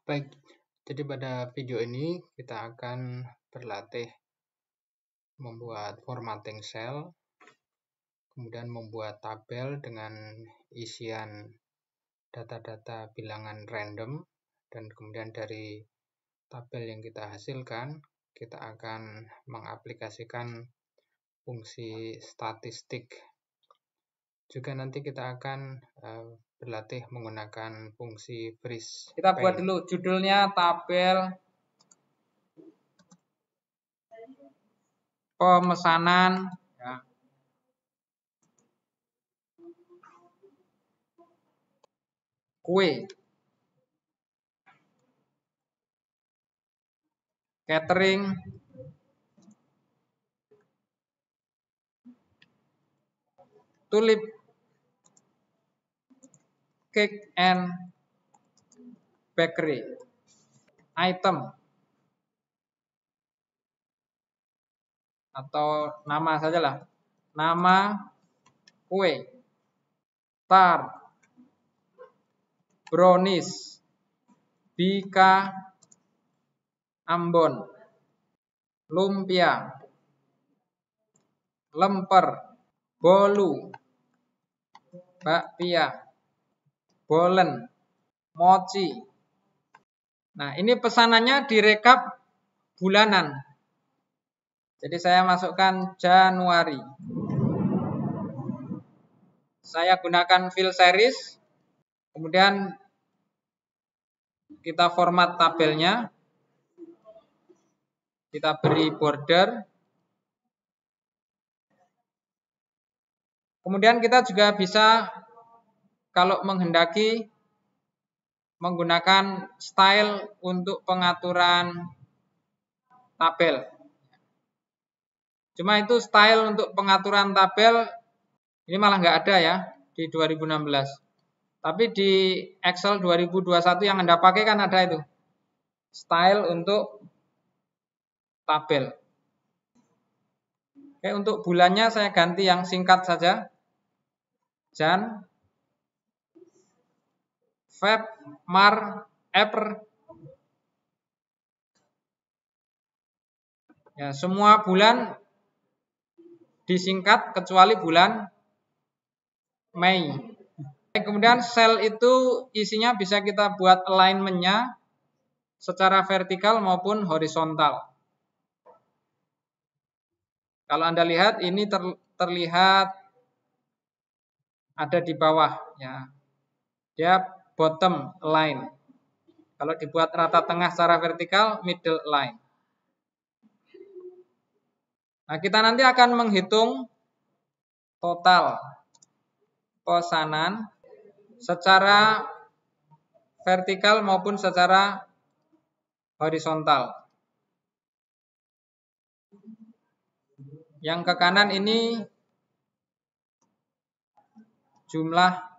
Baik, jadi pada video ini kita akan berlatih membuat formatting cell, kemudian membuat tabel dengan isian data-data bilangan random, dan kemudian dari tabel yang kita hasilkan, kita akan mengaplikasikan fungsi statistik. Juga nanti kita akan berlatih menggunakan fungsi freeze. Kita buat dulu judulnya tabel pemesanan ya. Kue catering tulip cake and bakery item atau nama sajalah, nama kue, tart, brownies, bika, ambon, lumpia, lemper, bolu, bakpia, bolen, mochi. Nah, ini pesanannya direkap bulanan. Jadi saya masukkan Januari. Saya gunakan fill series. Kemudian kita format tabelnya. Kita beri border. Kemudian kita juga bisa kalau menghendaki menggunakan style untuk pengaturan tabel. Cuma itu style untuk pengaturan tabel ini malah nggak ada ya di 2016. Tapi di Excel 2021 yang Anda pakai kan ada itu. Style untuk tabel. Oke, untuk bulannya saya ganti yang singkat saja. Jan, Feb, Mar, April. Ya, semua bulan disingkat kecuali bulan Mei. Kemudian sel itu isinya bisa kita buat alignment-nya secara vertikal maupun horizontal. Kalau Anda lihat ini terlihat ada di bawah ya. Dia bottom line. Kalau dibuat rata tengah secara vertikal, middle line. Nah, kita nanti akan menghitung total pesanan secara vertikal maupun secara horizontal. Yang ke kanan ini jumlah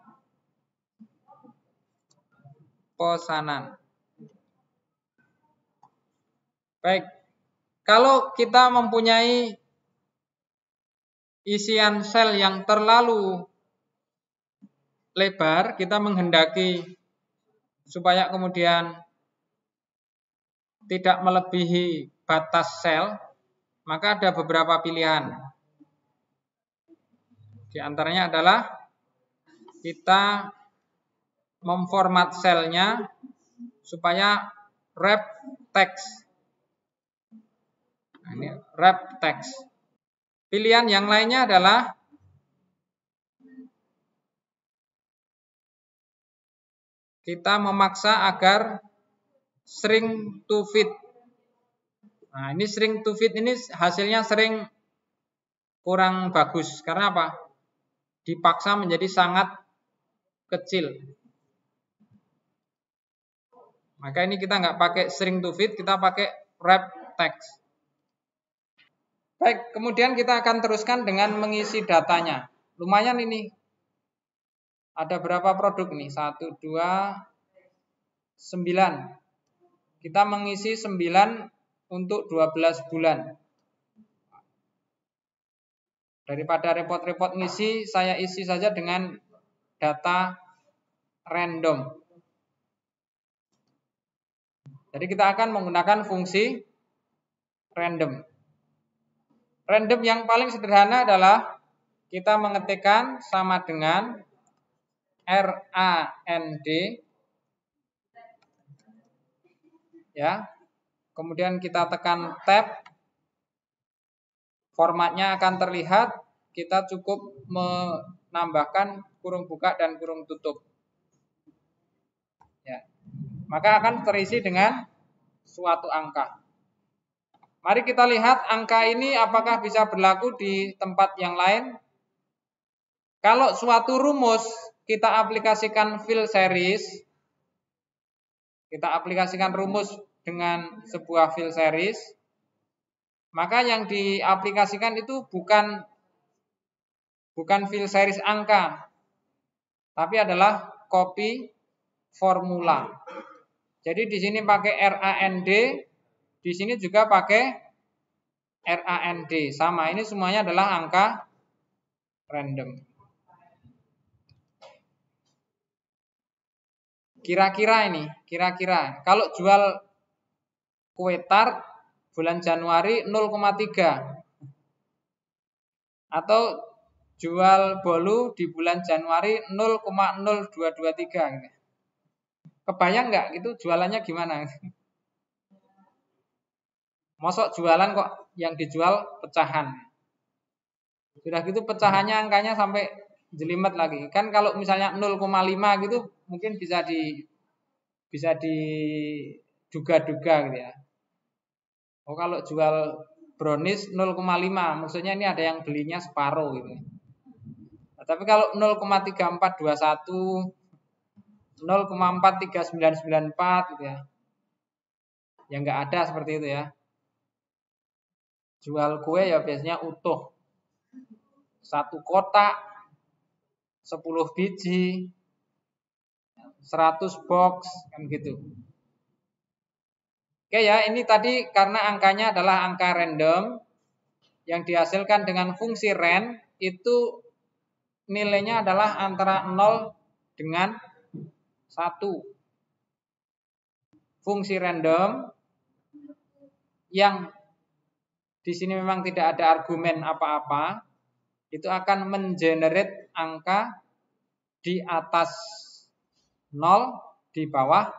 pesanan. Baik, kalau kita mempunyai isian sel yang terlalu lebar, kita menghendaki supaya kemudian tidak melebihi batas sel, maka ada beberapa pilihan. Di antaranya adalah kita memformat selnya supaya wrap text. Nah, ini wrap text. Pilihan yang lainnya adalah kita memaksa agar shrink to fit. Nah, ini shrink to fit ini hasilnya sering kurang bagus. Karena apa? Dipaksa menjadi sangat kecil. Maka ini kita nggak pakai shrink to fit, kita pakai wrap text. Baik, kemudian kita akan teruskan dengan mengisi datanya. Lumayan ini. Ada berapa produk nih? 1, 2, 9. Kita mengisi 9 untuk 12 bulan. Daripada repot-repot ngisi, saya isi saja dengan data random. Jadi kita akan menggunakan fungsi random. Random yang paling sederhana adalah kita mengetikkan sama dengan RAND, ya. Kemudian kita tekan tab, formatnya akan terlihat. Kita cukup menambahkan kurung buka dan kurung tutup, ya. Maka akan terisi dengan suatu angka. Mari kita lihat angka ini apakah bisa berlaku di tempat yang lain. Kalau suatu rumus kita aplikasikan fill series, kita aplikasikan rumus dengan sebuah fill series, maka yang diaplikasikan itu bukan fill series angka, tapi adalah copy formula. Jadi di sini pakai RAND, di sini juga pakai RAND. Sama, ini semuanya adalah angka random. Kira-kira kalau jual kue tart bulan Januari 0,3 atau jual bolu di bulan Januari 0,0223 gitu. Kebayang nggak itu jualannya gimana? Mosok jualan kok yang dijual pecahan. Sudah gitu pecahannya angkanya sampai jelimet lagi. Kan kalau misalnya 0,5 gitu mungkin bisa diduga-duga gitu ya. Oh, kalau jual brownies 0,5, maksudnya ini ada yang belinya separuh gitu. Nah, tapi kalau 0,3421, 0,43994 gitu ya. Ya nggak ada seperti itu ya. Jual kue ya biasanya utuh. 1 kotak, 10 biji, 100 box kan gitu. Oke ya, ini tadi karena angkanya adalah angka random yang dihasilkan dengan fungsi rand, itu nilainya adalah antara 0 dengan 1. Fungsi random yang di sini memang tidak ada argumen apa-apa, itu akan mengenerate angka di atas 0, di bawah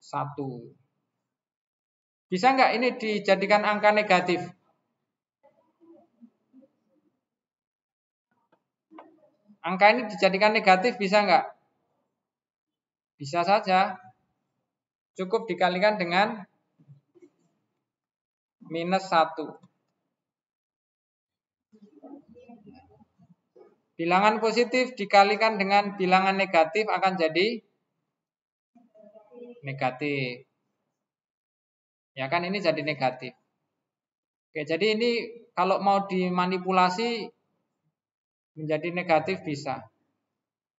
1. Bisa nggak ini dijadikan angka negatif? Angka ini dijadikan negatif bisa nggak? Bisa saja. Cukup dikalikan dengan -1. Bilangan positif dikalikan dengan bilangan negatif akan jadi negatif. Ya kan ini jadi negatif. Oke, jadi ini kalau mau dimanipulasi menjadi negatif bisa.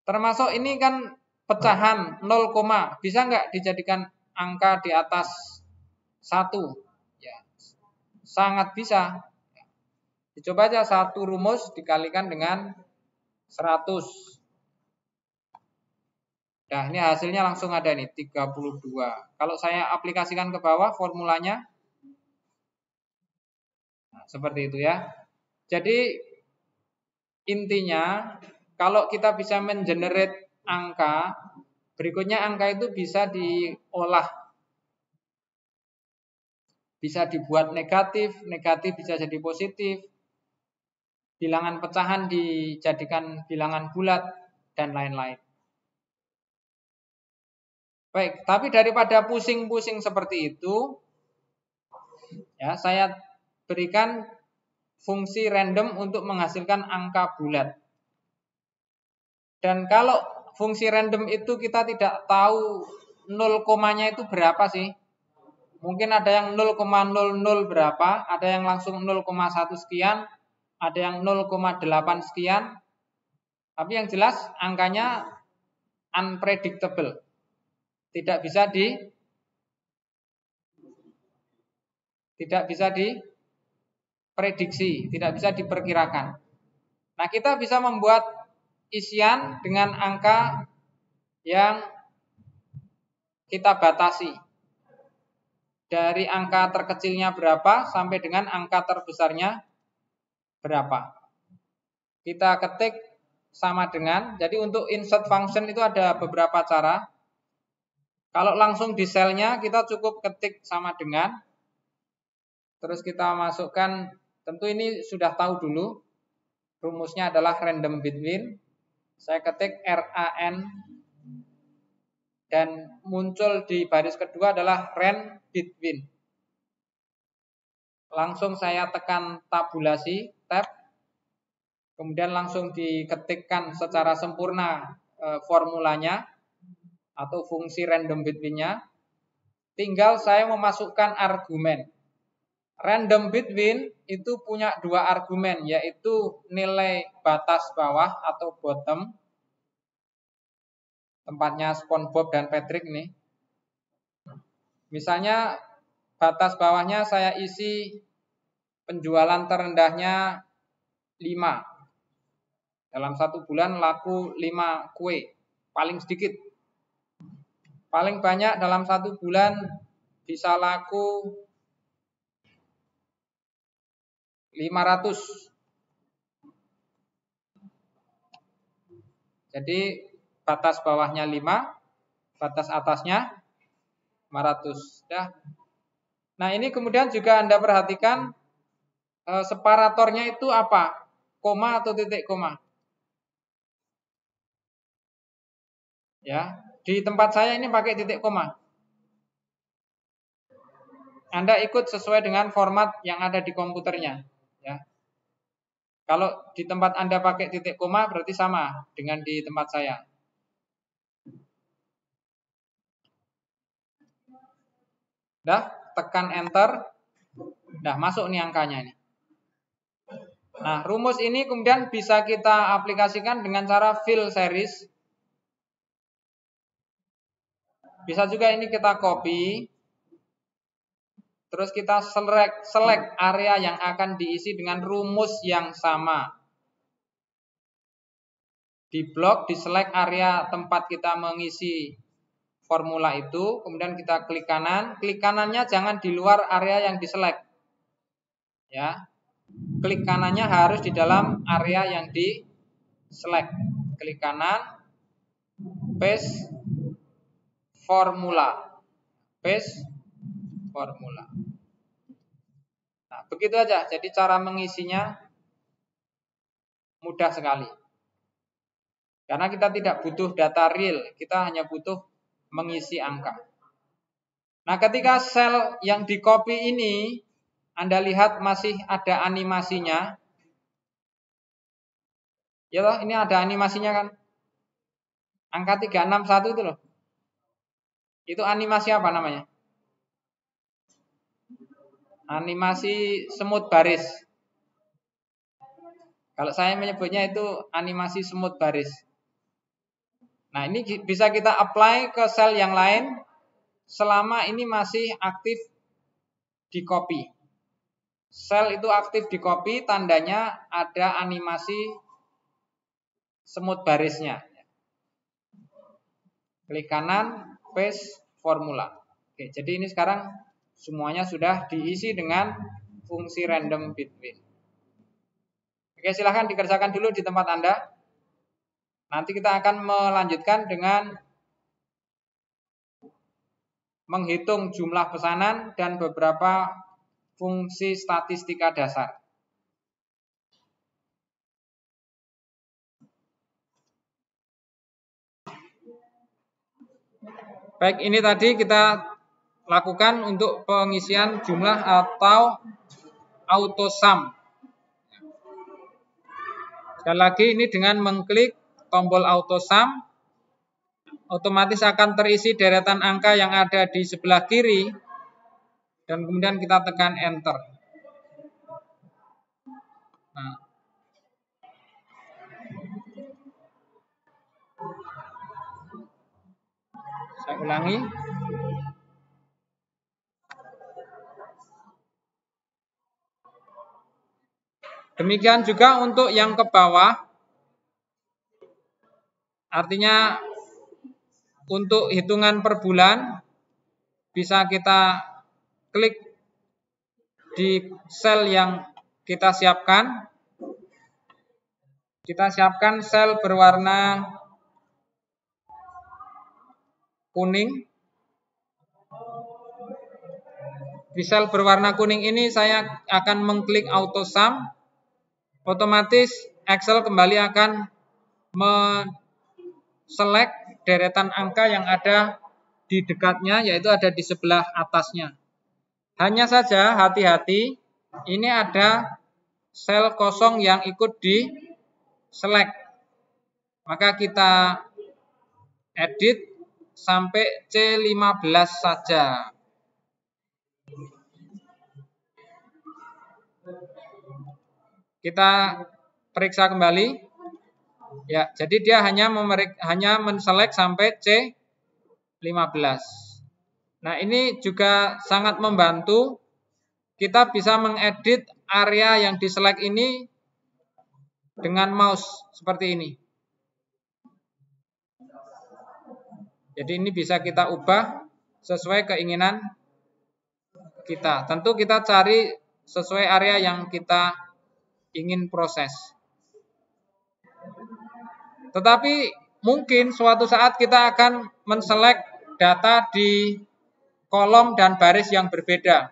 Termasuk ini kan pecahan 0, bisa nggak dijadikan angka di atas 1? Ya, sangat bisa. Dicoba aja satu rumus dikalikan dengan 100. Nah, ini hasilnya langsung ada nih 32. Kalau saya aplikasikan ke bawah formulanya, nah, seperti itu ya. Jadi intinya kalau kita bisa mengenerate angka, berikutnya angka itu bisa diolah. Bisa dibuat negatif, negatif bisa jadi positif. Bilangan pecahan dijadikan bilangan bulat dan lain-lain. Baik, tapi daripada pusing-pusing seperti itu, ya saya berikan fungsi random untuk menghasilkan angka bulat. Dan kalau fungsi random itu kita tidak tahu 0 komanya itu berapa sih? Mungkin ada yang 0,00 berapa, ada yang langsung 0,1 sekian, ada yang 0,8 sekian. Tapi yang jelas angkanya unpredictable. Tidak bisa diprediksi, tidak bisa diperkirakan. Nah, kita bisa membuat isian dengan angka yang kita batasi. dari angka terkecilnya berapa sampai dengan angka terbesarnya berapa. Kita ketik sama dengan, jadi untuk insert function itu ada beberapa cara. Kalau langsung di selnya kita cukup ketik sama dengan, terus kita masukkan, tentu ini sudah tahu dulu, rumusnya adalah random between. Saya ketik RAN dan muncul di baris kedua adalah ran between. Langsung saya tekan tabulasi, tab, kemudian langsung diketikkan secara sempurna formulanya atau fungsi random between-nya. Tinggal saya memasukkan argumen. Random between itu punya dua argumen, yaitu nilai batas bawah atau bottom, tempatnya SpongeBob dan Patrick nih. Misalnya batas bawahnya saya isi penjualan terendahnya 5. Dalam 1 bulan laku 5 kue, paling sedikit. Paling banyak dalam 1 bulan bisa laku 500. Jadi batas bawahnya 5, batas atasnya 500. Ya. Nah, ini kemudian juga Anda perhatikan separatornya itu apa? Koma atau titik koma? Ya, di tempat saya ini pakai titik koma. Anda ikut sesuai dengan format yang ada di komputernya, ya. Kalau di tempat Anda pakai titik koma berarti sama dengan di tempat saya. Dah, tekan enter. Dah masuk nih angkanya nih. Nah, rumus ini kemudian bisa kita aplikasikan dengan cara fill series. Bisa juga ini kita copy. Terus kita select area yang akan diisi dengan rumus yang sama. Di blok, di select area tempat kita mengisi formula itu, kemudian kita klik kanan. Klik kanannya jangan di luar area yang diselect. Ya. Klik kanannya harus di dalam area yang di-select. Klik kanan, paste formula. Paste formula. Nah, begitu aja. Jadi cara mengisinya mudah sekali. Karena kita tidak butuh data real, kita hanya butuh mengisi angka. Nah, ketika sel yang di-copy ini Anda lihat masih ada animasinya. Ya loh, ini ada animasinya kan? Angka 361 itu loh. Itu animasi apa namanya? Animasi semut baris. Kalau saya menyebutnya itu animasi semut baris. Nah, ini bisa kita apply ke sel yang lain selama ini masih aktif di copy. Sel itu aktif di copy, tandanya ada animasi semut barisnya. Klik kanan, paste formula. Oke, jadi ini sekarang semuanya sudah diisi dengan fungsi random between. Oke, silahkan dikerjakan dulu di tempat Anda. Nanti kita akan melanjutkan dengan menghitung jumlah pesanan dan beberapa fungsi statistika dasar. Baik, ini tadi kita lakukan untuk pengisian jumlah atau auto sum. Sekali lagi ini dengan mengklik tombol auto sum, otomatis akan terisi deretan angka yang ada di sebelah kiri dan kemudian kita tekan enter. Nah. Saya ulangi. Demikian juga untuk yang ke bawah. Artinya untuk hitungan per bulan bisa kita klik di sel yang kita siapkan. Kita siapkan sel berwarna kuning. Di sel berwarna kuning ini saya akan mengklik auto sum. Otomatis Excel kembali akan select deretan angka yang ada di dekatnya, yaitu ada di sebelah atasnya. Hanya saja hati-hati, ini ada sel kosong yang ikut di select. Maka kita edit sampai C15 saja. Kita periksa kembali. Ya, jadi dia hanya menselect sampai C15. Nah, ini juga sangat membantu. Kita bisa mengedit area yang diselect ini dengan mouse seperti ini. Jadi ini bisa kita ubah sesuai keinginan kita. Tentu kita cari sesuai area yang kita ingin proses. Tetapi mungkin suatu saat kita akan menselect data di kolom dan baris yang berbeda.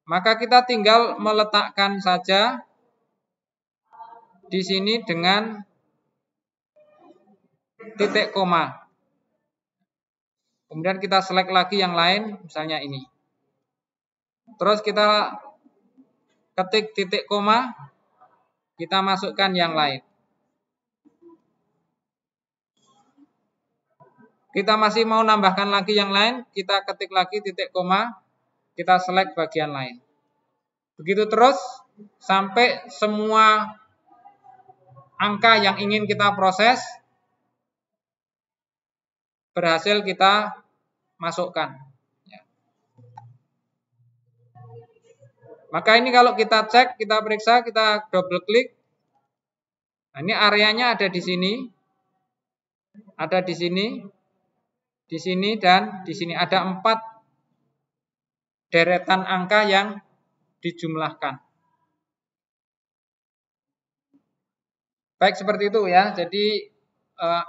Maka kita tinggal meletakkan saja di sini dengan titik koma. Kemudian kita select lagi yang lain, misalnya ini. Terus kita ketik titik koma, kita masukkan yang lain. Kita masih mau nambahkan lagi yang lain, kita ketik lagi titik koma, kita select bagian lain. Begitu terus sampai semua angka yang ingin kita proses berhasil kita masukkan. Maka ini kalau kita cek, kita periksa, kita double klik. Nah, ini areanya ada di sini. Ada di sini dan di sini ada 4 deretan angka yang dijumlahkan. Baik, seperti itu ya. Jadi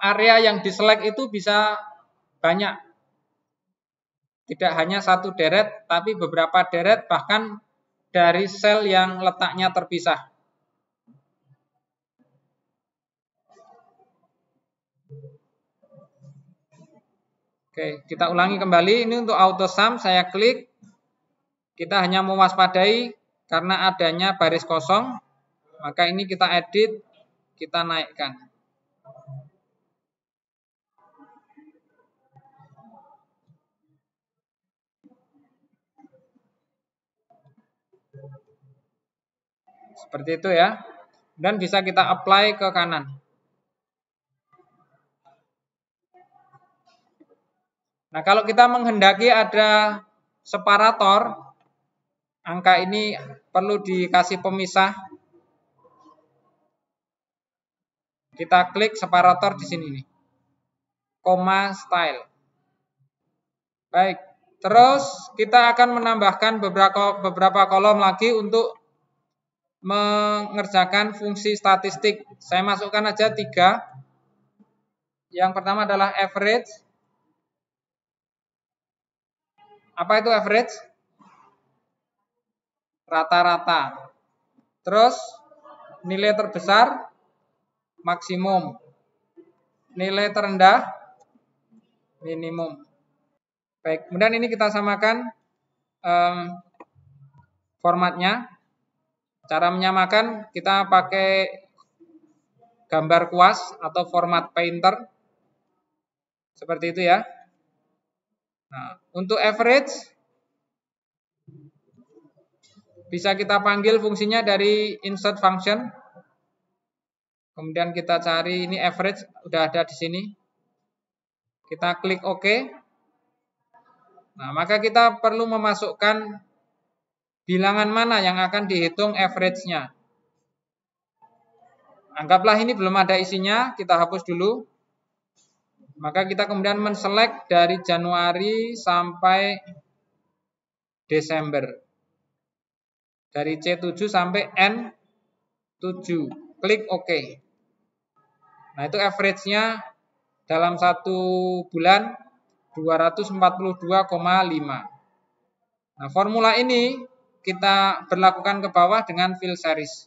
area yang diselect itu bisa banyak. Tidak hanya satu deret, tapi beberapa deret, bahkan dari sel yang letaknya terpisah. Oke, kita ulangi kembali. Ini untuk auto sum, saya klik. Kita hanya mewaspadai karena adanya baris kosong. Maka ini kita edit, kita naikkan. Seperti itu ya. Dan bisa kita apply ke kanan. Nah, kalau kita menghendaki ada separator, angka ini perlu dikasih pemisah. Kita klik separator di sini nih. Koma style. Baik. Terus kita akan menambahkan beberapa kolom lagi untuk mengerjakan fungsi statistik. Saya masukkan aja 3. Yang pertama adalah average. Apa itu average? Rata-rata. Terus nilai terbesar maksimum. Nilai terendah minimum. Baik, kemudian ini kita samakan formatnya. Cara menyamakan kita pakai gambar kuas atau format painter. Seperti itu ya. Nah, untuk average bisa kita panggil fungsinya dari insert function. Kemudian kita cari ini average, udah ada di sini. Kita klik OK. Nah, maka kita perlu memasukkan bilangan mana yang akan dihitung average-nya. Anggaplah ini belum ada isinya, kita hapus dulu. Maka kita kemudian menselect dari Januari sampai Desember. Dari C7 sampai N7. Klik OK. Nah, itu average-nya dalam 1 bulan 242,5. Nah, formula ini kita berlakukan ke bawah dengan fill series.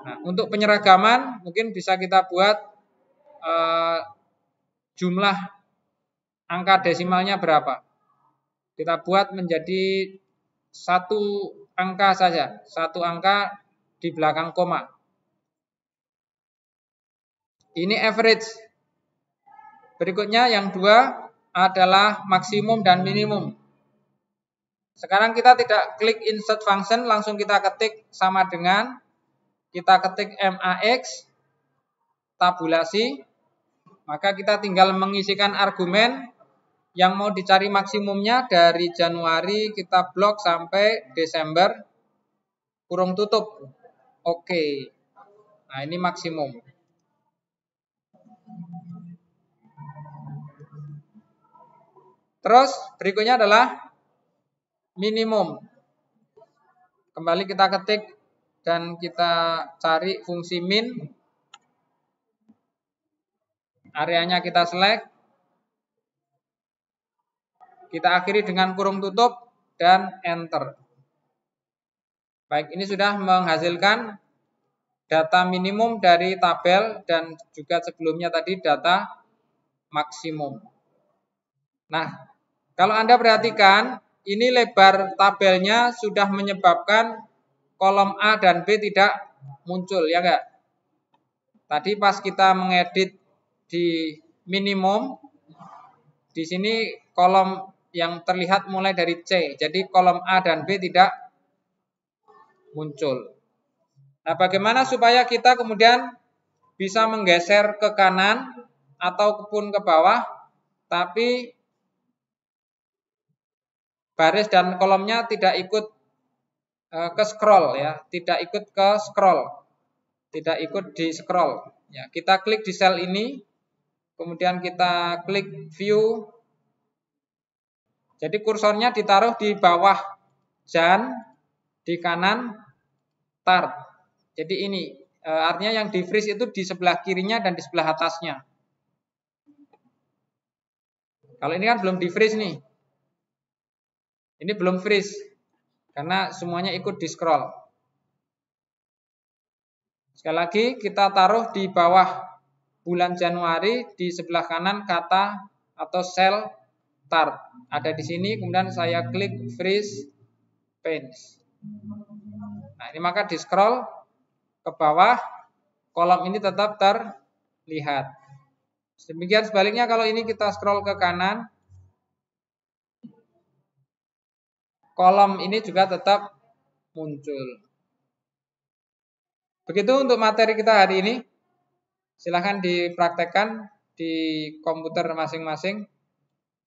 Nah, untuk penyeragaman mungkin bisa kita buat jumlah angka desimalnya berapa. Kita buat menjadi 1 angka saja, 1 angka di belakang koma. Ini average. Berikutnya yang 2 adalah maksimum dan minimum. Sekarang kita tidak klik insert function, langsung kita ketik sama dengan kita ketik max tabulasi, maka kita tinggal mengisikan argumen yang mau dicari maksimumnya dari Januari kita blok sampai Desember kurung tutup. Oke. Nah, ini maksimum. Terus berikutnya adalah minimum. Kembali kita ketik dan kita cari fungsi min. Areanya kita select. Kita akhiri dengan kurung tutup dan enter. Baik, ini sudah menghasilkan data minimum dari tabel dan juga sebelumnya tadi data maksimum. Nah, kalau Anda perhatikan, ini lebar tabelnya sudah menyebabkan kolom A dan B tidak muncul, ya enggak? Tadi pas kita mengedit di minimum, di sini kolom yang terlihat mulai dari C. Jadi kolom A dan B tidak muncul. Nah, bagaimana supaya kita kemudian bisa menggeser ke kanan ataupun ke bawah, tapi baris dan kolomnya tidak ikut ke scroll ya, tidak ikut ke scroll, tidak ikut di scroll. Ya, kita klik di sel ini, kemudian kita klik view. Jadi kursornya ditaruh di bawah Jan, di kanan Start. Jadi ini artinya yang di freeze itu di sebelah kirinya dan di sebelah atasnya. Kalau ini kan belum di freeze nih. Ini belum freeze karena semuanya ikut di scroll. Sekali lagi kita taruh di bawah bulan Januari, di sebelah kanan kata atau sel start. Ada di sini, kemudian saya klik freeze panes. Nah, ini maka di scroll ke bawah, kolom ini tetap terlihat. Demikian sebaliknya kalau ini kita scroll ke kanan, kolom ini juga tetap muncul. Begitu untuk materi kita hari ini. Silahkan dipraktekkan di komputer masing-masing.